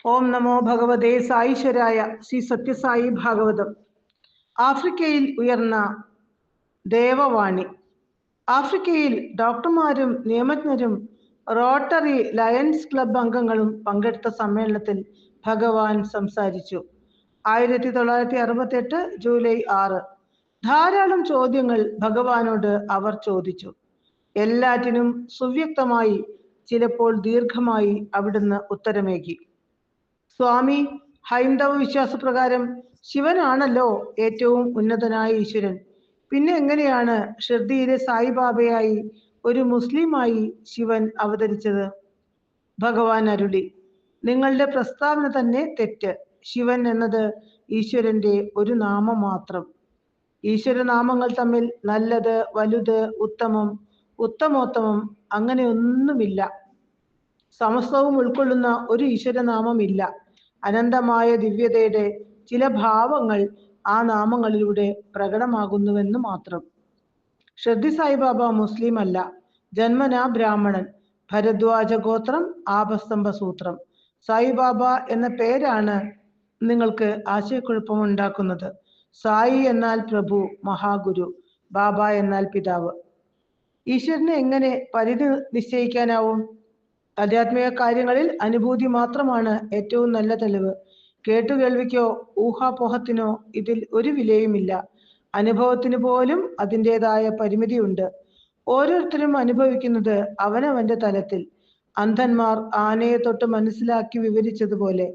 ഓം നമോ ഭഗവതേ സായിശ്വരായ. ശ്രീ സത്യസായി ഭാഗവതം. ആഫ്രിക്കയിൽ ഉയർന്ന ദേവവാണി. ആഫ്രിക്കയിൽ ഡോക്ടർമാരും നിയമജ്ഞരും റോട്ടറി ലയൺസ് ക്ലബ് അംഗങ്ങളും പങ്കെടുത്ത സമ്മേളനത്തിൽ ഭഗവാൻ സംസാരിച്ചു. 1968 ജൂലൈ 6. ധാരാളം ചോദ്യങ്ങൾ ഭഗവാനോട് അവർ ചോദിച്ചു. എല്ലാറ്റിനും സുവ്യക്തമായി, ചിലപ്പോൾ ദീർഘമായി അവിടുന്ന് ഉത്തരമേകി. സ്വാമി, ഹൈന്ദവ വിശ്വാസപ്രകാരം ശിവനാണല്ലോ ഏറ്റവും ഉന്നതനായ ഈശ്വരൻ. പിന്നെ എങ്ങനെയാണ് ഷിർദിയിലെ സായിബാബയായി ഒരു മുസ്ലിമായി ശിവൻ അവതരിച്ചത്? ഭഗവാൻ അരുളി, നിങ്ങളുടെ പ്രസ്താവന തന്നെ തെറ്റ്. ശിവൻ എന്നത് ഈശ്വരന്റെ ഒരു നാമം മാത്രം. ഈശ്വരനാമങ്ങൾ തമ്മിൽ നല്ലത്, വലുത്, ഉത്തമം, ഉത്തമോത്തമം അങ്ങനെ ഒന്നുമില്ല. സമസ്തവും ഉൾക്കൊള്ളുന്ന ഒരു ഈശ്വരനാമമില്ല. അനന്തമായ ദിവ്യതയുടെ ചില ഭാവങ്ങൾ ആ നാമങ്ങളിലൂടെ പ്രകടമാകുന്നുവെന്ന് മാത്രം. ഷിർദി സായിബാബ മുസ്ലിം അല്ല, ജന്മനാ ബ്രാഹ്മണൻ. ഭരദ്വാജ ഗോത്രം, ആപസ്തംഭ സൂത്രം. സായിബാബ എന്ന പേരാണ് നിങ്ങൾക്ക് ആശയക്കുഴപ്പമുണ്ടാക്കുന്നത്. സായി എന്നാൽ പ്രഭു, മഹാഗുരു. ബാബ എന്നാൽ പിതാവ്. ഈശ്വരനെ എങ്ങനെ പരിധി നിശ്ചയിക്കാനാവും? ആധ്യാത്മിക കാര്യങ്ങളിൽ അനുഭൂതി മാത്രമാണ് ഏറ്റവും നല്ല തെളിവ്. കേട്ടുകേൾവിക്കോ ഊഹാപോഹത്തിനോ ഇതിൽ ഒരു വിലയുമില്ല. അനുഭവത്തിന് പോലും അതിൻ്റെതായ പരിമിതിയുണ്ട്. ഓരോരുത്തരും അനുഭവിക്കുന്നത് അവനവന്റെ തലത്തിൽ. അന്ധന്മാർ ആനയെ തൊട്ട് മനസ്സിലാക്കി വിവരിച്ചതുപോലെ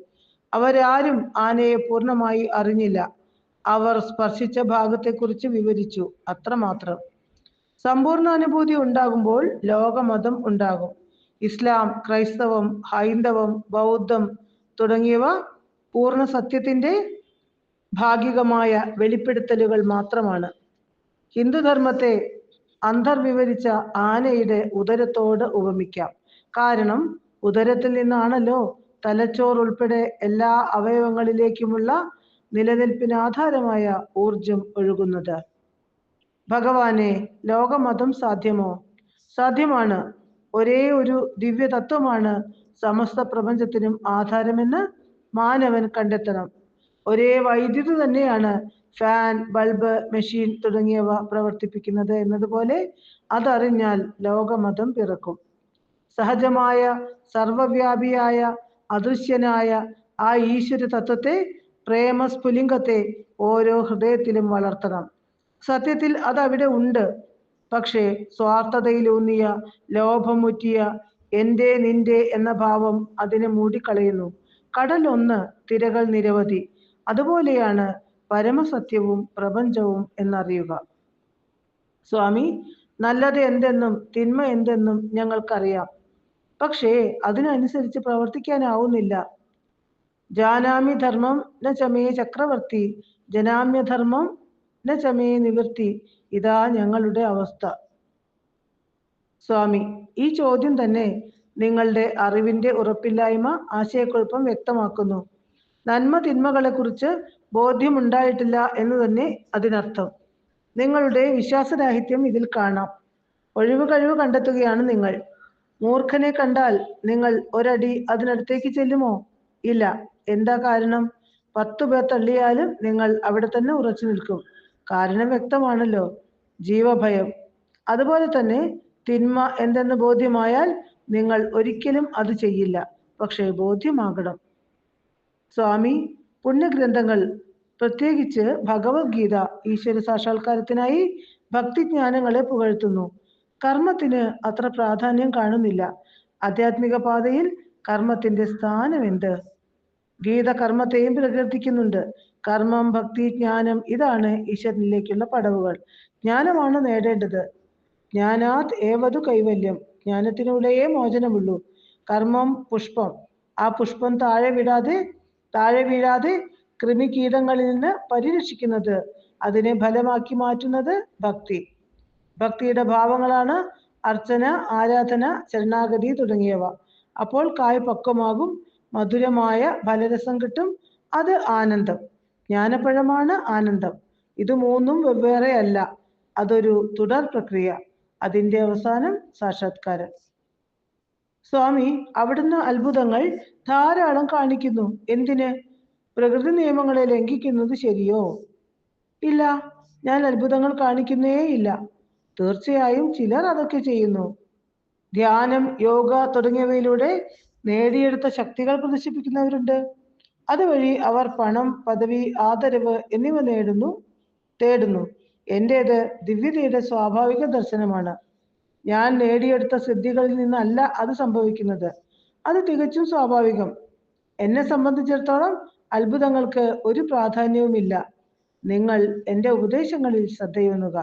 അവരാരും ആനയെ പൂർണ്ണമായി അറിഞ്ഞില്ല. അവർ സ്പർശിച്ച ഭാഗത്തെക്കുറിച്ച് വിവരിച്ചു, അത്രമാത്രം. സമ്പൂർണ്ണ അനുഭൂതി ഉണ്ടാകുമ്പോൾ ലോകമതം ഉണ്ടാകും. ഇസ്ലാം, ക്രൈസ്തവം, ഹൈന്ദവം, ബൗദ്ധം തുടങ്ങിയവ പൂർണ്ണ സത്യത്തിന്റെ ഭാഗികമായ വെളിപ്പെടുത്തലുകൾ മാത്രമാണ്. ഹിന്ദുധർമ്മത്തെ അന്തർവിവരിച്ച ആനയുടെ ഉദരത്തോട് ഉപമിക്കാം. കാരണം ഉദരത്തിൽ നിന്നാണല്ലോ തലച്ചോർ ഉൾപ്പെടെ എല്ലാ അവയവങ്ങളിലേക്കുമുള്ള നിലനിൽപ്പിനാധാരമായ ഊർജം ഒഴുകുന്നത്. ഭഗവാനെ, ലോകമതം സാധ്യമോ? സാധ്യമാണ്. ഒരേ ഒരു ദിവ്യ തത്വമാണ് സമസ്ത പ്രപഞ്ചത്തിനും ആധാരമെന്ന് മാനവൻ കണ്ടെത്തണം. ഒരേ വൈദ്യുതി തന്നെയാണ് ഫാൻ, ബൾബ്, മെഷീൻ തുടങ്ങിയവ പ്രവർത്തിപ്പിക്കുന്നത് എന്നതുപോലെ അതറിഞ്ഞാൽ ലോകമതം പിറക്കും. സഹജമായ, സർവവ്യാപിയായ, അദൃശ്യനായ ആ ഈശ്വര തത്വത്തെ, പ്രേമസ്ഫുലിംഗത്തെ ഓരോ ഹൃദയത്തിലും വളർത്തണം. സത്യത്തിൽ അതവിടെ ഉണ്ട്. പക്ഷേ സ്വാർത്ഥതയിലൂന്നിയ, ലോഭമുറ്റിയ എൻ്റെ നിന്റെ എന്ന ഭാവം അതിനെ മൂടിക്കളയുന്നു. കടൽ ഒന്ന്, തിരകൾ നിരവധി. അതുപോലെയാണ് പരമസത്യവും പ്രപഞ്ചവും എന്നറിയുക. സ്വാമി, നല്ലത് എന്തെന്നും തിന്മ എന്തെന്നും ഞങ്ങൾക്കറിയാം. പക്ഷേ അതിനനുസരിച്ച് പ്രവർത്തിക്കാനാവുന്നില്ല. ജാനാമി ധർമ്മം ന ചമേ ചക്രവർത്തി, ജനാമ്യധർമ്മം ന ചമേ നിവൃത്തി. ഇതാ ഞങ്ങളുടെ അവസ്ഥ. സ്വാമി, ഈ ചോദ്യം തന്നെ നിങ്ങളുടെ അറിവിന്റെ ഉറപ്പില്ലായ്മ, ആശയക്കുഴപ്പം വ്യക്തമാക്കുന്നു. നന്മ തിന്മകളെക്കുറിച്ച് ബോധ്യമുണ്ടായിട്ടില്ല എന്ന് തന്നെ അതിനർത്ഥം. നിങ്ങളുടെ വിശ്വാസരാഹിത്യം ഇതിൽ കാണാം. ഒഴിവ് കഴിവ് കണ്ടെത്തുകയാണ് നിങ്ങൾ. മൂർഖനെ കണ്ടാൽ നിങ്ങൾ ഒരടി അതിനടുത്തേക്ക് ചെല്ലുമോ? ഇല്ല. എന്താ കാരണം? 10 പേർ തള്ളിയാലും നിങ്ങൾ അവിടെ തന്നെ ഉറച്ചു നിൽക്കും. കാരണം വ്യക്തമാണല്ലോ, ജീവഭയം. അതുപോലെ തന്നെ തിന്മ എന്തെന്ന് ബോധ്യമായാൽ നിങ്ങൾ ഒരിക്കലും അത് ചെയ്യില്ല. പക്ഷേ ബോധ്യമാകണം. സ്വാമി, പുണ്യഗ്രന്ഥങ്ങൾ, പ്രത്യേകിച്ച് ഭഗവത്ഗീത, ഈശ്വര സാക്ഷാത്കാരത്തിനായി ഭക്തിജ്ഞാനങ്ങളെ പുകഴ്ത്തുന്നു. കർമ്മത്തിന് അത്ര പ്രാധാന്യം കാണുന്നില്ല. ആധ്യാത്മിക പാതയിൽ കർമ്മത്തിന്റെ സ്ഥാനം എന്ത്? ഗീത കർമ്മത്തെയും പ്രകീർത്തിക്കുന്നുണ്ട്. കർമ്മം, ഭക്തി, ജ്ഞാനം, ഇതാണ് ഈശ്വരനിലേക്കുള്ള പടവുകൾ. ജ്ഞാനമാണ് നേടേണ്ടത്. ജ്ഞാനാത് ഏവതു കൈവല്യം. ജ്ഞാനത്തിലൂടെയേ മോചനമുള്ളൂ. കർമ്മം പുഷ്പം. ആ പുഷ്പം താഴെ വീഴാതെ കൃമികീടങ്ങളിൽ നിന്ന് പരിരക്ഷിക്കുന്നത്, അതിനെ ഫലമാക്കി മാറ്റുന്നത് ഭക്തി. ഭക്തിയുടെ ഭാവങ്ങളാണ് അർച്ചന, ആരാധന, ശരണാഗതി തുടങ്ങിയവ. അപ്പോൾ കായ് പക്വമാകും, മധുരമായ ഫലരസം കിട്ടും. അത് ആനന്ദം. ജ്ഞാനപ്പഴമാണ് ആനന്ദം. ഇത് മൂന്നും വെവ്വേറെ അല്ല. അതൊരു തുടർ പ്രക്രിയ. അതിൻ്റെ അവസാനം സാക്ഷാത്കാരം. സ്വാമി, അവിടുന്ന് അത്ഭുതങ്ങൾ ധാരാളം കാണിക്കുന്നു. എന്തിന്? പ്രകൃതി നിയമങ്ങളെ ലംഘിക്കുന്നത് ശരിയോ? ഇല്ല, ഞാൻ അത്ഭുതങ്ങൾ കാണിക്കുന്നേ ഇല്ല. തീർച്ചയായും ചിലർ അതൊക്കെ ചെയ്യുന്നു. ധ്യാനം, യോഗ തുടങ്ങിയവയിലൂടെ നേടിയെടുത്ത ശക്തികൾ പ്രദർശിപ്പിക്കുന്നവരുണ്ട്. അതുവഴി അവർ പണം, പദവി, ആദരവ് എന്നിവ തേടുന്നു. എന്റേത് ദിവ്യതയുടെ സ്വാഭാവിക ദർശനമാണ്. ഞാൻ നേടിയെടുത്ത സിദ്ധികളിൽ നിന്നല്ല അത് സംഭവിക്കുന്നത്. അത് തികച്ചും സ്വാഭാവികം. എന്നെ സംബന്ധിച്ചിടത്തോളം അത്ഭുതങ്ങൾക്ക് ഒരു പ്രാധാന്യവുമില്ല. നിങ്ങൾ എൻ്റെ ഉപദേശങ്ങളിൽ ശ്രദ്ധയൂന്നുക.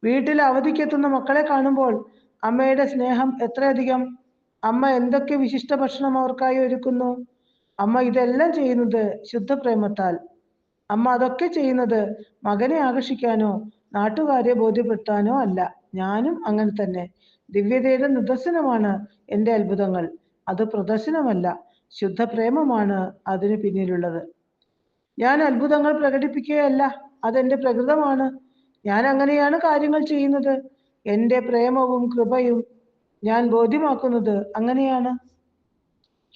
വീട്ടിൽ അവധിക്കെത്തുന്ന മക്കളെ കാണുമ്പോൾ അമ്മയുടെ സ്നേഹം എത്രയധികം! അമ്മ എന്തൊക്കെ വിശിഷ്ട ഭക്ഷണം അവർക്കായി ഒരുക്കുന്നു! അമ്മ ഇതെല്ലാം ചെയ്യുന്നത് ശുദ്ധപ്രേമത്താൽ. അമ്മ അതൊക്കെ ചെയ്യുന്നത് മകനെ ആകർഷിക്കാനോ നാട്ടുകാരെ ബോധ്യപ്പെടുത്താനോ അല്ല. ഞാനും അങ്ങനെ തന്നെ. ദിവ്യതയുടെ നിദർശനമാണ് എൻ്റെ അത്ഭുതങ്ങൾ. അത് പ്രദർശനമല്ല, ശുദ്ധപ്രേമമാണ് അതിന് പിന്നിലുള്ളത്. ഞാൻ അത്ഭുതങ്ങൾ പ്രകടിപ്പിക്കുകയല്ല, അതെന്റെ പ്രകൃതമാണ്. ഞാൻ അങ്ങനെയാണ് കാര്യങ്ങൾ ചെയ്യുന്നത്. എൻ്റെ പ്രേമവും കൃപയും ഞാൻ ബോധ്യമാക്കുന്നത് അങ്ങനെയാണ്.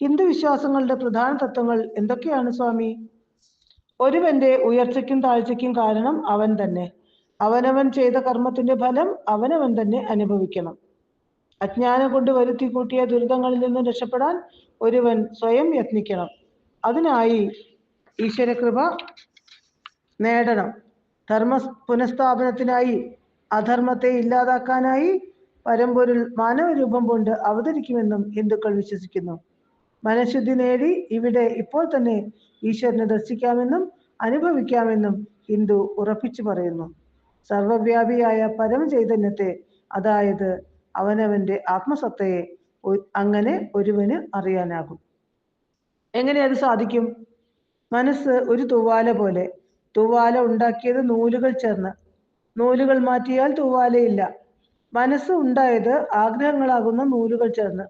ഹിന്ദു വിശ്വാസങ്ങളുടെ പ്രധാന തത്വങ്ങൾ എന്തൊക്കെയാണ് സ്വാമി? ഒരുവന്റെ ഉയർച്ചയ്ക്കും താഴ്ചയ്ക്കും കാരണം അവൻ തന്നെ. അവനവൻ ചെയ്ത കർമ്മത്തിന്റെ ഫലം അവനവൻ തന്നെ അനുഭവിക്കണം. അജ്ഞാനം കൊണ്ട് വരുത്തി കൂട്ടിയ ദുരിതങ്ങളിൽ നിന്നും രക്ഷപ്പെടാൻ ഒരുവൻ സ്വയം യത്നിക്കണം. അതിനായി ഈശ്വരകൃപ നേടണം. ധർമ്മ പുനഃസ്ഥാപനത്തിനായി, അധർമ്മത്തെ ഇല്ലാതാക്കാനായി പരമ്പൊരുൾ മാനവരൂപം കൊണ്ട് അവതരിക്കുമെന്നും ഹിന്ദുക്കൾ വിശ്വസിക്കുന്നു. മനഃശുദ്ധി നേടി ഇവിടെ ഇപ്പോൾ തന്നെ ഈശ്വരനെ ദർശിക്കാമെന്നും അനുഭവിക്കാമെന്നും ഹിന്ദു ഉറപ്പിച്ചു പറയുന്നു. സർവവ്യാപിയായ പരമചൈതന്യത്തെ, അതായത് അവനവന്റെ ആത്മസത്തയെ അങ്ങനെ ഒരുവന് അറിയാനാകും. എങ്ങനെ അത് സാധിക്കും? മനസ്സ് ഒരു തൂവാല പോലെ. തൂവാല ഉണ്ടാക്കിയത് നൂലുകൾ ചേർന്ന്. നൂലുകൾ മാറ്റിയാൽ തൂവാലയില്ല. മനസ്സ് ഉണ്ടായത് ആഗ്രഹങ്ങളാകുന്ന നൂലുകൾ ചേർന്ന്.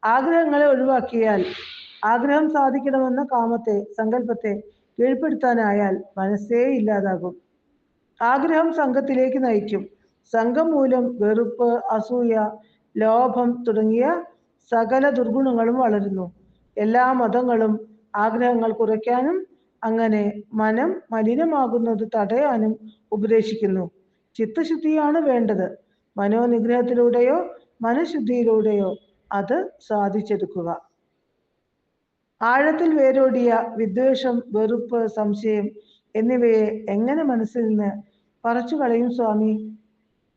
ആഗ്രഹങ്ങളെ ഒഴിവാക്കിയാൽ, ആഗ്രഹം സാധിക്കണമെന്ന കാമത്തെ, സങ്കല്പത്തെ കീഴ്പ്പെടുത്താനായാൽ മനസ്സേ ഇല്ലാതാകും. ആഗ്രഹം സംഘത്തിലേക്ക് നയിക്കും. സംഘം മൂലം വെറുപ്പ്, അസൂയ, ലോഭം തുടങ്ങിയ സകല ദുർഗുണങ്ങളും വളരുന്നു. എല്ലാ മതങ്ങളും ആഗ്രഹങ്ങൾ കുറയ്ക്കാനും അങ്ങനെ മനം മലിനമാകുന്നത് തടയാനും ഉപദേശിക്കുന്നു. ചിത്തശുദ്ധിയാണ് വേണ്ടത്. മനോനിഗ്രഹത്തിലൂടെയോ മനഃശുദ്ധിയിലൂടെയോ അത് സാധിച്ചെടുക്കുക. ആഴത്തിൽ വേരോടിയ വിദ്വേഷം, വെറുപ്പ്, സംശയം എന്നിവയെ എങ്ങനെ മനസ്സിൽ നിന്ന് പറിച്ചു കളയും സ്വാമി?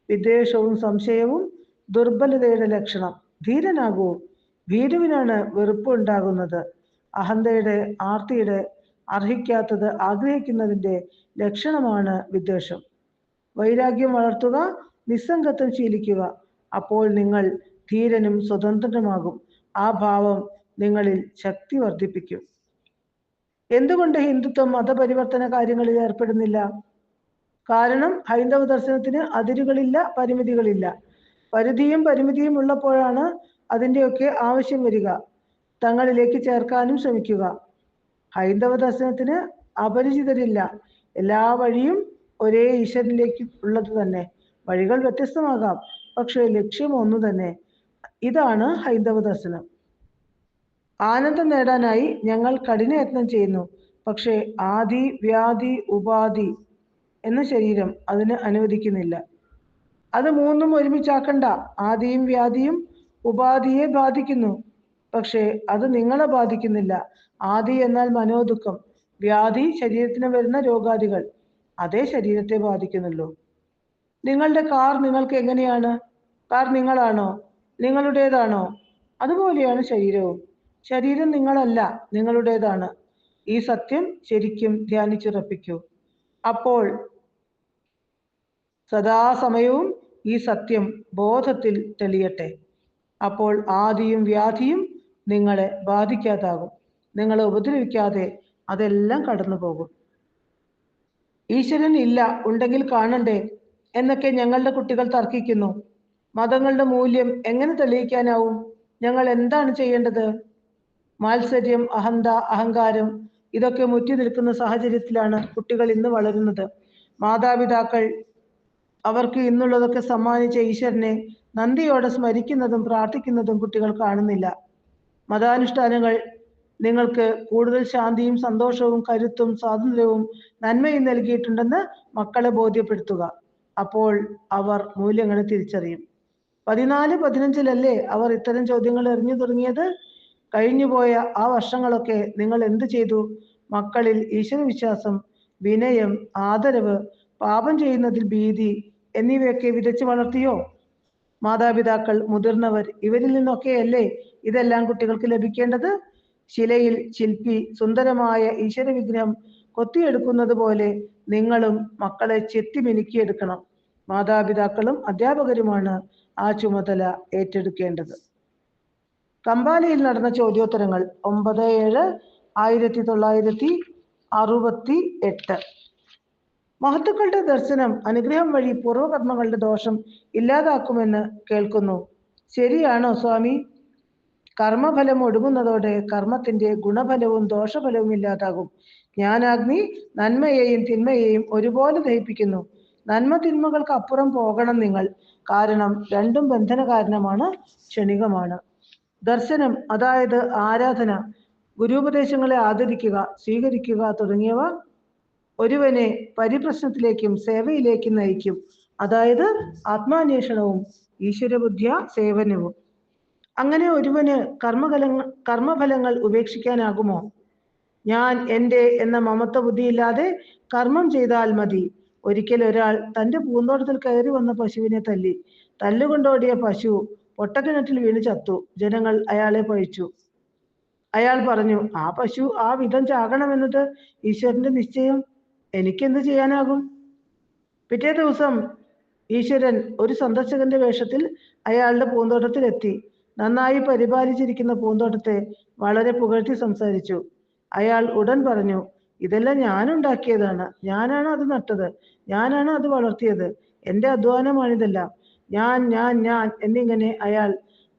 വിദ്വേഷവും സംശയവും ദുർബലതയുടെ ലക്ഷണം. ധീരനാകൂ. ഭീരുവിനാണ് വെറുപ്പ് ഉണ്ടാകുന്നത്. അഹന്തയുടെ, ആർത്തിയുടെ, അർഹിക്കാത്തത് ആഗ്രഹിക്കുന്നതിന്റെ ലക്ഷണമാണ് വിദ്വേഷം. വൈരാഗ്യം വളർത്തുക, നിസ്സംഗത്വം ശീലിക്കുക. അപ്പോൾ നിങ്ങൾ ധീരനും സ്വതന്ത്രനുമാകും. ആ ഭാവം നിങ്ങളിൽ ശക്തി വർദ്ധിപ്പിക്കും. എന്തുകൊണ്ട് ഹിന്ദുത്വം മതപരിവർത്തന കാര്യങ്ങളിൽ ഏർപ്പെടുന്നില്ല? കാരണം ഹൈന്ദവ ദർശനത്തിന് അതിരുകളില്ല, പരിമിതികളില്ല. പരിധിയും പരിമിതിയും ഉള്ളപ്പോഴാണ് അതിൻ്റെയൊക്കെ ആവശ്യം വരിക. തങ്ങളിലേക്ക് ചേർക്കാനും ശ്രമിക്കുക. ഹൈന്ദവ ദർശനത്തിന് അപരിചിതരില്ല. എല്ലാ വഴിയും ഒരേ ഈശ്വരനിലേക്ക് ഉള്ളത് തന്നെ. വഴികൾ വ്യത്യസ്തമാകാം, പക്ഷേ ലക്ഷ്യം ഒന്നു തന്നെ. ഇതാണ് ഹൈന്ദവ ദർശനം. ആനന്ദം നേടാനായി ഞങ്ങൾ കഠിനയത്നം ചെയ്യുന്നു. പക്ഷേ ആദി, വ്യാധി, ഉപാധി എന്ന ശരീരം അതിന് അനുവദിക്കുന്നില്ല. അത് മൂന്നും ഒരുമിച്ചാക്കണ്ട. ആദിയും വ്യാധിയും ഉപാധിയെ ബാധിക്കുന്നു, പക്ഷേ അത് നിങ്ങളെ ബാധിക്കുന്നില്ല. ആദി എന്നാൽ മനോദുഃഖം, വ്യാധി ശരീരത്തിന് വരുന്ന രോഗാദികൾ. അതേ ശരീരത്തെ ബാധിക്കുന്നുള്ളൂ. നിങ്ങളുടെ കാർ നിങ്ങൾക്ക് എങ്ങനെയാണ്? കാർ നിങ്ങളാണോ? നിങ്ങളുടേതാണോ? അതുപോലെയാണ് ശരീരവും. ശരീരം നിങ്ങളല്ല, നിങ്ങളുടേതാണ്. ഈ സത്യം ശരിക്കും ധ്യാനിച്ചുറപ്പിക്കൂ. അപ്പോൾ സദാസമയവും ഈ സത്യം ബോധത്തിൽ തെളിയട്ടെ. അപ്പോൾ ആദിയും വ്യാധിയും നിങ്ങളെ ബാധിക്കാതാകും. നിങ്ങളെ ഉപദ്രവിക്കാതെ അതെല്ലാം കടന്നു പോകും. ഈശ്വരൻ ഇല്ല, ഉണ്ടെങ്കിൽ കാണണ്ടേ എന്നൊക്കെ ഞങ്ങളുടെ കുട്ടികൾ തർക്കിക്കുന്നു. മതങ്ങളുടെ മൂല്യം എങ്ങനെ തെളിയിക്കാനാവും? ഞങ്ങൾ എന്താണ് ചെയ്യേണ്ടത്? മാത്സര്യം, അഹന്ത, അഹങ്കാരം ഇതൊക്കെ മുറ്റി നിൽക്കുന്ന സാഹചര്യത്തിലാണ് കുട്ടികൾ ഇന്ന് വളരുന്നത്. മാതാപിതാക്കൾ അവർക്ക് ഇന്നുള്ളതൊക്കെ സമ്മാനിച്ച ഈശ്വരനെ നന്ദിയോടെ സ്മരിക്കുന്നതും പ്രാർത്ഥിക്കുന്നതും കുട്ടികൾ കാണുന്നില്ല. മതാനുഷ്ഠാനങ്ങൾ നിങ്ങൾക്ക് കൂടുതൽ ശാന്തിയും സന്തോഷവും കരുത്തും സ്വാതന്ത്ര്യവും നന്മയും നൽകിയിട്ടുണ്ടെന്ന് മക്കളെ ബോധ്യപ്പെടുത്തുക. അപ്പോൾ അവർ മൂല്യങ്ങളെ തിരിച്ചറിയും. 14-15 അവർ ഇത്തരം ചോദ്യങ്ങൾ എറിഞ്ഞു തുടങ്ങിയത്? കഴിഞ്ഞുപോയ ആ വർഷങ്ങളൊക്കെ നിങ്ങൾ എന്തു ചെയ്തു? മക്കളിൽ ഈശ്വരവിശ്വാസം, വിനയം, ആദരവ്, പാപം ചെയ്യുന്നതിൽ ഭീതി എന്നിവയൊക്കെ വിതച്ചു വളർത്തിയോ? മാതാപിതാക്കൾ, മുതിർന്നവർ ഇവരിൽ നിന്നൊക്കെയല്ലേ ഇതെല്ലാം കുട്ടികൾക്ക് ലഭിക്കേണ്ടത്? ശിലയിൽ ശില്പി സുന്ദരമായ ഈശ്വര വിഗ്രഹം കൊത്തിയെടുക്കുന്നത് പോലെ നിങ്ങളും മക്കളെ ചെത്തി മിനുക്കിയെടുക്കണം. മാതാപിതാക്കളും അധ്യാപകരുമാണ് ആ ചുമതല ഏറ്റെടുക്കേണ്ടത്. കമ്പാലയിൽ നടന്ന ചോദ്യോത്തരങ്ങൾ 9/7/1968. മഹത്തുക്കളുടെ ദർശനം അനുഗ്രഹം വഴി പൂർവകർമ്മങ്ങളുടെ ദോഷം ഇല്ലാതാക്കുമെന്ന് കേൾക്കുന്നു. ശരിയാണോ സ്വാമി? കർമ്മഫലം ഒടുങ്ങുന്നതോടെ കർമ്മത്തിന്റെ ഗുണഫലവും ദോഷഫലവും ഇല്ലാതാകും. ജ്ഞാനാഗ്നി നന്മയെയും തിന്മയെയും ഒരുപോലെ ദഹിപ്പിക്കുന്നു. നന്മ തിന്മകൾക്ക് അപ്പുറം പോകണം നിങ്ങൾ. കാരണം രണ്ടും ബന്ധന കാരണമാണ്, ക്ഷണികമാണ്. ദർശനം, അതായത് ആരാധന, ഗുരുപദേശങ്ങളെ ആദരിക്കുക, സ്വീകരിക്കുക തുടങ്ങിയവ ഒരുവനെ പരിപ്രശ്നത്തിലേക്കും സേവയിലേക്കും നയിക്കും. അതായത് ആത്മാന്വേഷണവും ഈശ്വരബുദ്ധിയ സേവനവും. അങ്ങനെ ഒരുവന് കർമ്മഫലങ്ങൾ ഉപേക്ഷിക്കാനാകുമോ? ഞാൻ എൻ്റെ എന്ന മമത്വ ബുദ്ധിയില്ലാതെ കർമ്മം ചെയ്താൽ മതി. ഒരിക്കൽ ഒരാൾ തൻ്റെ പൂന്തോട്ടത്തിൽ കയറി വന്ന പശുവിനെ തല്ലി. തല്ലുകൊണ്ടോടിയ പശു പൊട്ടക്കിണറ്റിൽ വീണ് ചത്തു. ജനങ്ങൾ അയാളെ പഴിച്ചു. അയാൾ പറഞ്ഞു, ആ പശു ആ വിധം ചാകണമെന്നത് ഈശ്വരന്റെ നിശ്ചയം, എനിക്കെന്ത് ചെയ്യാനാകും? പിറ്റേ ദിവസം ഈശ്വരൻ ഒരു സന്ദർശകന്റെ വേഷത്തിൽ അയാളുടെ പൂന്തോട്ടത്തിൽ എത്തി. നന്നായി പരിപാലിച്ചിരിക്കുന്ന പൂന്തോട്ടത്തെ വളരെ പുകഴ്ത്തി സംസാരിച്ചു. അയാൾ ഉടൻ പറഞ്ഞു, ഇതെല്ലാം ഞാനുണ്ടാക്കിയതാണ്, ഞാനാണ് അത് നട്ടത്, ഞാനാണ് അത് വളർത്തിയത്, എൻ്റെ അധ്വാനമാണിതെല്ലാം, ഞാൻ ഞാൻ ഞാൻ എന്നിങ്ങനെ അയാൾ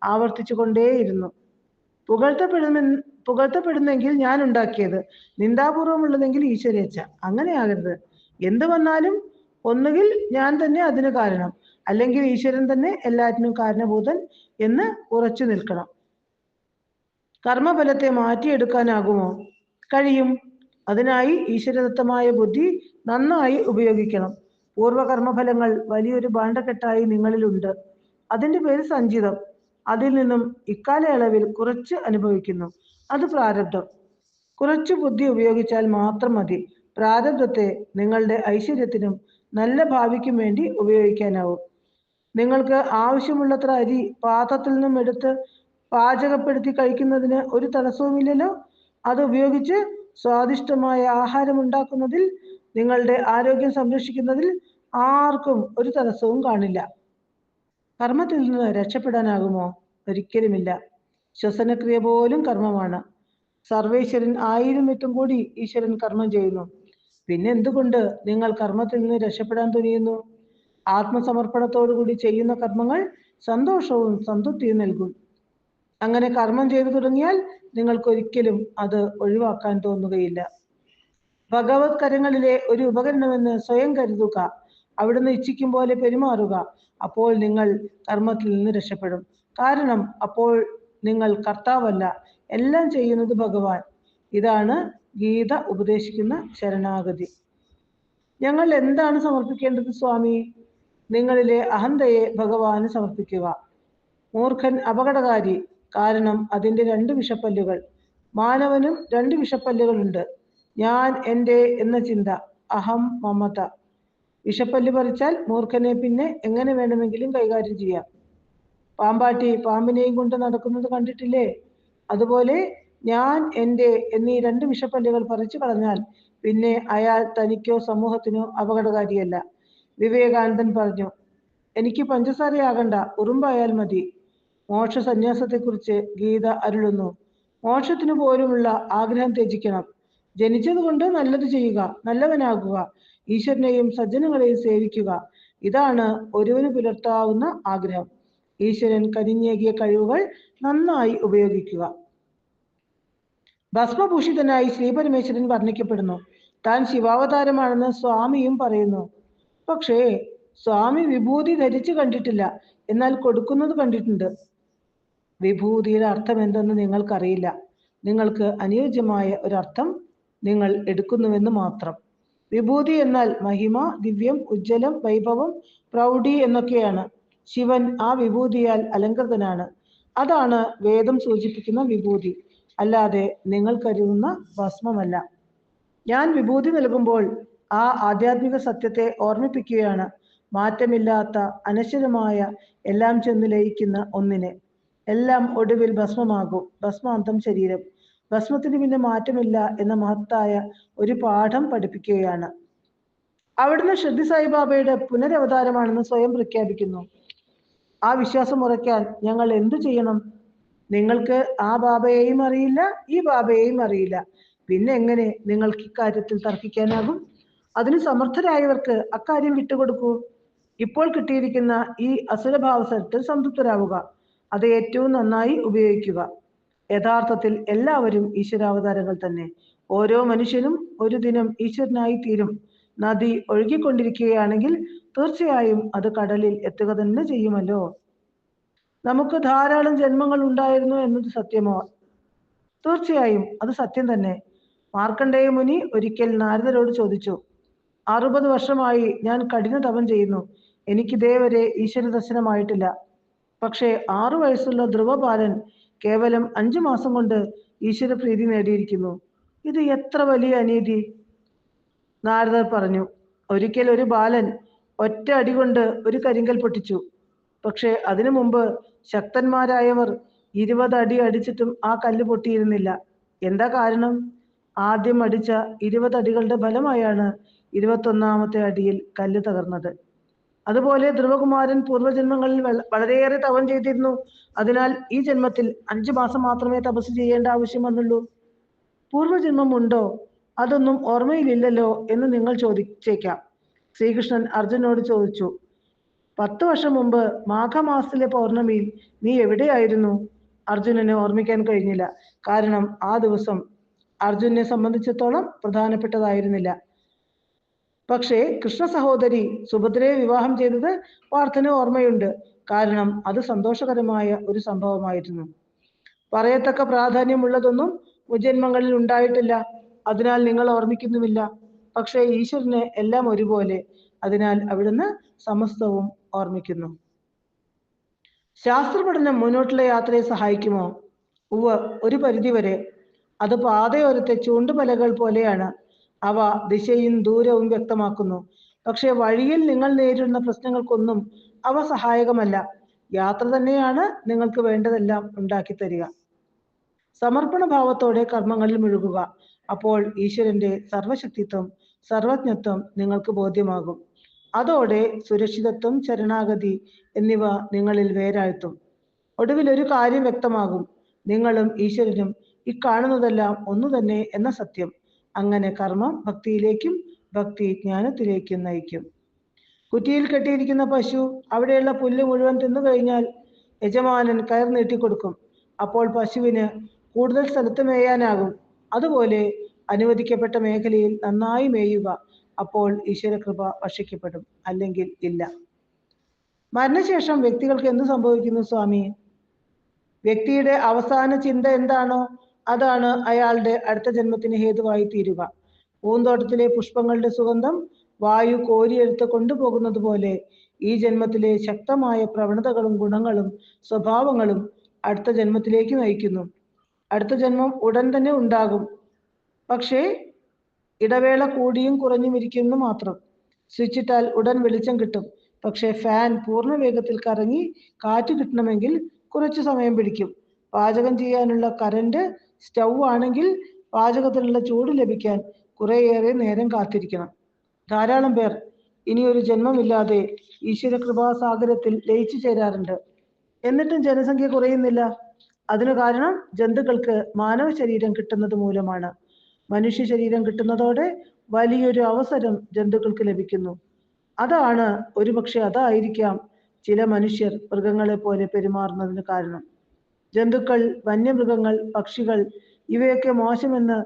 ആവർത്തിച്ചു കൊണ്ടേയിരുന്നു. പുകഴ്ത്തപ്പെടുന്നെങ്കിൽ ഞാൻ ഉണ്ടാക്കിയത്, നിന്ദാപൂർവമുള്ളതെങ്കിൽ ഈശ്വരേച്ഛ. അങ്ങനെ ആകരുത്. എന്ത് വന്നാലും ഒന്നുകിൽ ഞാൻ തന്നെ അതിന് കാരണം, അല്ലെങ്കിൽ ഈശ്വരൻ തന്നെ എല്ലാറ്റിനും കാരണഭൂതൻ എന്ന് ഉറച്ചു നിൽക്കണം. കർമ്മഫലത്തെ മാറ്റിയെടുക്കാനാകുമോ? കഴിയും. അതിനായി ഈശ്വരദത്തമായ ബുദ്ധി നന്നായി ഉപയോഗിക്കണം. പൂർവകർമ്മഫലങ്ങൾ വലിയൊരു ഭാണ്ഡക്കെട്ടായി നിങ്ങളിലുണ്ട്. അതിൻ്റെ പേര് സഞ്ചിതം. അതിൽ നിന്നും ഇക്കാലയളവിൽ കുറച്ച് അനുഭവിക്കുന്നു. അത് പ്രാരബ്ധം. കുറച്ചു ബുദ്ധി ഉപയോഗിച്ചാൽ മാത്രം മതി. പ്രാരബ്ധത്തെ നിങ്ങളുടെ ഐശ്വര്യത്തിനും നല്ല ഭാവിക്കും വേണ്ടി ഉപയോഗിക്കാനാവും. നിങ്ങൾക്ക് ആവശ്യമുള്ളത്ര അരി പാത്രത്തിൽ നിന്നും എടുത്ത് പാചകപ്പെടുത്തി കഴിക്കുന്നതിന് ഒരു തടസ്സവുമില്ലല്ലോ. അത് ഉപയോഗിച്ച് സ്വാദിഷ്ടമായ ആഹാരം ഉണ്ടാക്കുന്നതിൽ, നിങ്ങളുടെ ആരോഗ്യം സംരക്ഷിക്കുന്നതിൽ ആർക്കും ഒരു തടസ്സവും കാണില്ല. കർമ്മത്തിൽ നിന്ന് രക്ഷപ്പെടാനാകുമോ? ഒരിക്കലുമില്ല. ശ്വസനക്രിയ പോലും കർമ്മമാണ്. സർവേശ്വരൻ 1000 കൂടി ഈശ്വരൻ കർമ്മം ചെയ്യുന്നു. പിന്നെ എന്തുകൊണ്ട് നിങ്ങൾ കർമ്മത്തിൽ നിന്ന് രക്ഷപ്പെടാൻ തുനിയുന്നു? ആത്മസമർപ്പണത്തോടുകൂടി ചെയ്യുന്ന കർമ്മങ്ങൾ സന്തോഷവും സംതൃപ്തിയും നൽകും. അങ്ങനെ കർമ്മം ചെയ്തു തുടങ്ങിയാൽ നിങ്ങൾക്കൊരിക്കലും അത് ഒഴിവാക്കാൻ തോന്നുകയില്ല. ഭഗവത് കരങ്ങളിലെ ഒരു ഉപകരണമെന്ന് സ്വയം കരുതുക. അവിടുന്ന് ഇച്ഛിക്കും പോലെ പെരുമാറുക. അപ്പോൾ നിങ്ങൾ കർമ്മത്തിൽ നിന്ന് രക്ഷപ്പെടും. കാരണം അപ്പോൾ നിങ്ങൾ കർത്താവല്ല, എല്ലാം ചെയ്യുന്നത് ഭഗവാൻ. ഇതാണ് ഗീത ഉപദേശിക്കുന്ന ശരണാഗതി. ഞങ്ങൾ എന്താണ് സമർപ്പിക്കേണ്ടത് സ്വാമി? നിങ്ങളിലെ അഹന്തയെ ഭഗവാന് സമർപ്പിക്കുക. മൂർഖൻ അപകടകാരി. കാരണം അതിൻ്റെ 2 വിഷപ്പല്ലുകൾ. മാനവനും 2 വിഷപ്പല്ലുകളുണ്ട്. ഞാൻ, എൻ്റെ എന്ന ചിന്ത, അഹം, മമത. വിഷപ്പല്ല് പറിച്ചാൽ മൂർഖനെ പിന്നെ എങ്ങനെ വേണമെങ്കിലും കൈകാര്യം ചെയ്യാം. പാമ്പാട്ടി പാമ്പിനെയും കൊണ്ട് നടക്കുന്നത് കണ്ടിട്ടില്ലേ? അതുപോലെ ഞാൻ, എൻ്റെ എന്നീ 2 വിഷപ്പല്ലുകൾ പറിച്ചു കളഞ്ഞാൽ പിന്നെ അയാൾ തനിക്കോ സമൂഹത്തിനോ അപകടകാരിയല്ല. വിവേകാനന്ദൻ പറഞ്ഞു, എനിക്ക് പഞ്ചസാരയാകണ്ട, ഉറുമ്പായാൽ മതി. മോക്ഷ സന്യാസത്തെക്കുറിച്ച് ഗീത അരുളുന്നു. മോക്ഷത്തിനു പോലുമുള്ള ആഗ്രഹം ത്യജിക്കണം. ജനിച്ചതുകൊണ്ട് നല്ലത് ചെയ്യുക, നല്ലവനാകുക, ഈശ്വരനെയും സജ്ജനങ്ങളെയും സേവിക്കുക. ഇതാണ് ഒരുവന് പുലർത്താവുന്ന ആഗ്രഹം. ഈശ്വരൻ കനിഞ്ഞേകിയ കഴിവുകൾ നന്നായി ഉപയോഗിക്കുക. ഭസ്മഭൂഷിതനായി ശ്രീപരമേശ്വരൻ വർണ്ണിക്കപ്പെടുന്നു. താൻ ശിവാവതാരമാണെന്ന് സ്വാമിയും പറയുന്നു. പക്ഷേ സ്വാമി വിഭൂതി ധരിച്ചു കണ്ടിട്ടില്ല. എന്നാൽ കൊടുക്കുന്നത് കണ്ടിട്ടുണ്ട്. വിഭൂതിയുടെ അർത്ഥം എന്തെന്ന് നിങ്ങൾക്കറിയില്ല. നിങ്ങൾക്ക് അനുയോജ്യമായ ഒരർത്ഥം നിങ്ങൾ എടുക്കുന്നുവെന്ന് മാത്രം. വിഭൂതി എന്നാൽ മഹിമ, ദിവ്യം, ഉജ്ജ്വലം, വൈഭവം, പ്രൗഢി എന്നൊക്കെയാണ്. ശിവൻ ആ വിഭൂതിയാൽ അലങ്കൃതനാണ്. അതാണ് വേദം സൂചിപ്പിക്കുന്ന വിഭൂതി, അല്ലാതെ നിങ്ങൾ കരുതുന്ന ഭസ്മമല്ല. ഞാൻ വിഭൂതി നൽകുമ്പോൾ ആ ആധ്യാത്മിക സത്യത്തെ ഓർമ്മിപ്പിക്കുകയാണ്. മാറ്റമില്ലാത്ത അനശ്വരമായ എല്ലാം ചെന്ന് ലയിക്കുന്ന ഒന്നിനെ. എല്ലാം ഒടുവിൽ ഭസ്മമാകും. ഭസ്മാന്തം ശരീരം. ഭസ്മത്തിന് പിന്നെ മാറ്റമില്ല എന്ന മഹത്തായ ഒരു പാഠം പഠിപ്പിക്കുകയാണ്. അവിടുന്ന് ഷിർദി സായിബാബയുടെ പുനരവതാരമാണെന്ന് സ്വയം പ്രഖ്യാപിക്കുന്നു. ആ വിശ്വാസം ഉറയ്ക്കാൻ ഞങ്ങൾ എന്തു ചെയ്യണം? നിങ്ങൾക്ക് ആ ബാബയെയും അറിയില്ല, ഈ ബാബയെയും അറിയില്ല. പിന്നെ എങ്ങനെ നിങ്ങൾക്ക് ഇക്കാര്യത്തിൽ തർക്കിക്കാനാകും? അതിന് സമർത്ഥരായവർക്ക് അക്കാര്യം വിട്ടുകൊടുക്കൂ. ഇപ്പോൾ കിട്ടിയിരിക്കുന്ന ഈ അസുരഭാവസരത്തിൽ സംതൃപ്തരാവുക. അത് ഏറ്റവും നന്നായി ഉപയോഗിക്കുക. യഥാർത്ഥത്തിൽ എല്ലാവരും ഈശ്വരാവതാരങ്ങൾ തന്നെ. ഓരോ മനുഷ്യനും ഒരു ദിനം ഈശ്വരനായി തീരും. നദി ഒഴുകിക്കൊണ്ടിരിക്കുകയാണെങ്കിൽ തീർച്ചയായും അത് കടലിൽ എത്തുക തന്നെ ചെയ്യുമല്ലോ. നമുക്ക് ധാരാളം ജന്മങ്ങൾ ഉണ്ടായിരുന്നു എന്നത് സത്യമോ? തീർച്ചയായും അത് സത്യം തന്നെ. മാർക്കണ്ഡേയ മുനി ഒരിക്കൽ നാരദരോട് ചോദിച്ചു, 60 വർഷമായി ഞാൻ കഠിന തപം ചെയ്യുന്നു. എനിക്ക് ഇതേവരെ ഈശ്വര ദർശനമായിട്ടില്ല. പക്ഷേ 6 വയസ്സുള്ള ധ്രുവബാലൻ കേവലം 5 മാസം കൊണ്ട് ഈശ്വര പ്രീതി നേടിയിരിക്കുന്നു. ഇത് എത്ര വലിയ അനീതി! നാരദർ പറഞ്ഞു, ഒരിക്കൽ ഒരു ബാലൻ ഒറ്റ അടി കൊണ്ട് ഒരു കരിങ്കൽ പൊട്ടിച്ചു. പക്ഷെ അതിനു മുമ്പ് ശക്തന്മാരായവർ 20 അടി അടിച്ചിട്ടും ആ കല്ല് പൊട്ടിയിരുന്നില്ല. എന്താ കാരണം? ആദ്യം അടിച്ച 20 അടികളുടെ ഫലമായാണ് 21ാമത്തെ അടിയിൽ കല്ല് തകർന്നത്. അതുപോലെ ധ്രുവകുമാരൻ പൂർവ്വജന്മങ്ങളിൽ വളരെയേറെ തപം ചെയ്തിരുന്നു. അതിനാൽ ഈ ജന്മത്തിൽ 5 മാസം മാത്രമേ തപസ് ചെയ്യേണ്ട ആവശ്യം വന്നുള്ളൂ. പൂർവ്വജന്മം ഉണ്ടോ? അതൊന്നും ഓർമ്മയിലില്ലല്ലോ എന്ന് നിങ്ങൾ ചോദിച്ചേക്കാം. ശ്രീകൃഷ്ണൻ അർജുനോട് ചോദിച്ചു, 10 വർഷം മുമ്പ് മാഘമാസത്തിലെ പൗർണമിയിൽ നീ എവിടെയായിരുന്നു? അർജുനന് ഓർമ്മിക്കാൻ കഴിഞ്ഞില്ല. കാരണം ആ ദിവസം അർജുനെ സംബന്ധിച്ചിടത്തോളം പ്രധാനപ്പെട്ടതായിരുന്നില്ല. പക്ഷേ കൃഷ്ണ സഹോദരി സുഭദ്രയെ വിവാഹം ചെയ്തത് പാർത്ഥന് ഓർമ്മയുണ്ട്. കാരണം അത് സന്തോഷകരമായ ഒരു സംഭവമായിരുന്നു. പറയത്തക്ക പ്രാധാന്യമുള്ളതൊന്നും മുജന്മങ്ങളിൽ ഉണ്ടായിട്ടില്ല. അതിനാൽ നിങ്ങൾ ഓർമ്മിക്കുന്നുമില്ല. പക്ഷേ ഈശ്വരന് എല്ലാം ഒരുപോലെ. അതിനാൽ അവിടുന്ന് സമസ്തവും ഓർമ്മിക്കുന്നു. ശാസ്ത്രപഠനം മുന്നോട്ടുള്ള യാത്രയെ സഹായിക്കുമോ? ഉവ്വ്, ഒരു പരിധിവരെ. അത് പാതയോരത്തെ ചൂണ്ടുമലകൾ പോലെയാണ്. അവ ദിശയും ദൂരവും വ്യക്തമാക്കുന്നു. പക്ഷെ വഴിയിൽ നിങ്ങൾ നേരിടുന്ന പ്രശ്നങ്ങൾക്കൊന്നും അവ സഹായകമല്ല. യാത്ര തന്നെയാണ് നിങ്ങൾക്ക് വേണ്ടതെല്ലാം ഉണ്ടാക്കി തരിക. സമർപ്പണ ഭാവത്തോടെ കർമ്മങ്ങളിൽ മുഴുകുക. അപ്പോൾ ഈശ്വരന്റെ സർവശക്തിത്വം, സർവജ്ഞത്വം നിങ്ങൾക്ക് ബോധ്യമാകും. അതോടെ സുരക്ഷിതത്വം, ശരണാഗതി എന്നിവ നിങ്ങളിൽ വേരാഴ്ത്തും. ഒടുവിൽ ഒരു കാര്യം വ്യക്തമാകും, നിങ്ങളും ഈശ്വരനും ഇക്കാണുന്നതെല്ലാം ഒന്നു തന്നെ എന്ന സത്യം. അങ്ങനെ കർമ്മം ഭക്തിയിലേക്കും ഭക്തി ജ്ഞാനത്തിലേക്കും നയിക്കും. കുറ്റിയിൽ കെട്ടിയിരിക്കുന്ന പശു അവിടെയുള്ള പുല്ല് മുഴുവൻ തിന്നു കഴിഞ്ഞാൽ യജമാനൻ കയർ നീട്ടിക്കൊടുക്കും. അപ്പോൾ പശുവിന് കൂടുതൽ സ്ഥലത്ത് മേയാനാകും. അതുപോലെ അനുവദിക്കപ്പെട്ട മേഖലയിൽ നന്നായി മേയുക. അപ്പോൾ ഈശ്വരകൃപ വർഷിക്കപ്പെടും, അല്ലെങ്കിൽ ഇല്ല. മരണശേഷം വ്യക്തികൾക്ക് എന്ത് സംഭവിക്കുന്നു സ്വാമി? വ്യക്തിയുടെ അവസാന ചിന്ത എന്താണോ അതാണ് അയാളുടെ അടുത്ത ജന്മത്തിന് ഹേതുവായി തീരുക. പൂന്തോട്ടത്തിലെ പുഷ്പങ്ങളുടെ സുഗന്ധം വായു കോരിയെടുത്ത് കൊണ്ടുപോകുന്നത് പോലെ ഈ ജന്മത്തിലെ ശക്തമായ പ്രവണതകളും ഗുണങ്ങളും സ്വഭാവങ്ങളും അടുത്ത ജന്മത്തിലേക്ക് നയിക്കുന്നു. അടുത്ത ജന്മം ഉടൻ തന്നെ ഉണ്ടാകും. പക്ഷേ ഇടവേള കൂടിയും കുറഞ്ഞും ഇരിക്കുന്നു മാത്രം. സ്വിച്ചിട്ടാൽ ഉടൻ വെളിച്ചം കിട്ടും. പക്ഷേ ഫാൻ പൂർണ്ണ വേഗത്തിൽ കറങ്ങി കാറ്റ് കിട്ടണമെങ്കിൽ കുറച്ചു സമയം പിടിക്കും. പാചകം ചെയ്യാനുള്ള കറണ്ട് സ്റ്റൗ ആണെങ്കിൽ പാചകത്തിനുള്ള ചൂട് ലഭിക്കാൻ കുറേയേറെ നേരം കാത്തിരിക്കണം. ധാരാളം പേർ ഇനിയൊരു ജന്മമില്ലാതെ ഈശ്വര കൃപാസാഗരത്തിൽ ലയിച്ചു ചേരാറുണ്ട്. എന്നിട്ടും ജനസംഖ്യ കുറയുന്നില്ല. അതിനു കാരണം ജന്തുക്കൾക്ക് മാനവ ശരീരം കിട്ടുന്നത് മൂലമാണ്. മനുഷ്യ ശരീരം കിട്ടുന്നതോടെ വലിയൊരു അവസരം ജന്തുക്കൾക്ക് ലഭിക്കുന്നു. അതാണ്, ഒരുപക്ഷെ അതായിരിക്കാം ചില മനുഷ്യർ മൃഗങ്ങളെ പോലെ പെരുമാറുന്നതിന് കാരണം. ജന്തുക്കൾ, വന്യമൃഗങ്ങൾ, പക്ഷികൾ ഇവയൊക്കെ മോശമെന്ന്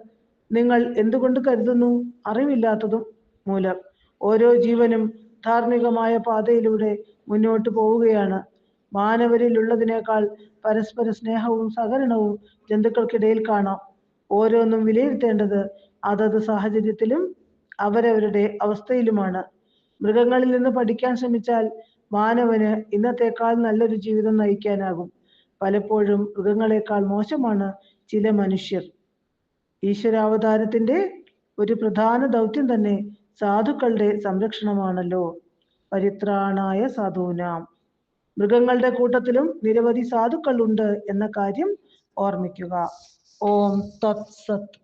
നിങ്ങൾ എന്തുകൊണ്ട് കരുതുന്നു? അറിവില്ലാത്തതും മൂലം. ഓരോ ജീവനും ധാർമ്മികമായ പാതയിലൂടെ മുന്നോട്ട് പോവുകയാണ്. മാനവരിൽ ഉള്ളതിനേക്കാൾ പരസ്പര സ്നേഹവും സഹകരണവും ജന്തുക്കൾക്കിടയിൽ കാണാം. ഓരോന്നും വിലയിരുത്തേണ്ടത് അതത് സാഹചര്യത്തിലും അവരവരുടെ അവസ്ഥയിലുമാണ്. മൃഗങ്ങളിൽ നിന്ന് പഠിക്കാൻ ശ്രമിച്ചാൽ മാനവന് ഇന്നത്തേക്കാൾ നല്ലൊരു ജീവിതം നയിക്കാനാകും. പലപ്പോഴും മൃഗങ്ങളെക്കാൾ മോശമാണ് ചില മനുഷ്യർ. ഈശ്വരാവതാരത്തിന്റെ ഒരു പ്രധാന ദൗത്യം തന്നെ സാധുക്കളുടെ സംരക്ഷണമാണല്ലോ. പരിത്രാണായ സാധൂനാം. മൃഗങ്ങളുടെ കൂട്ടത്തിലും നിരവധി സാധുക്കൾ ഉണ്ട് എന്ന കാര്യം ഓർമ്മിക്കുക. ഓം തത്സത്.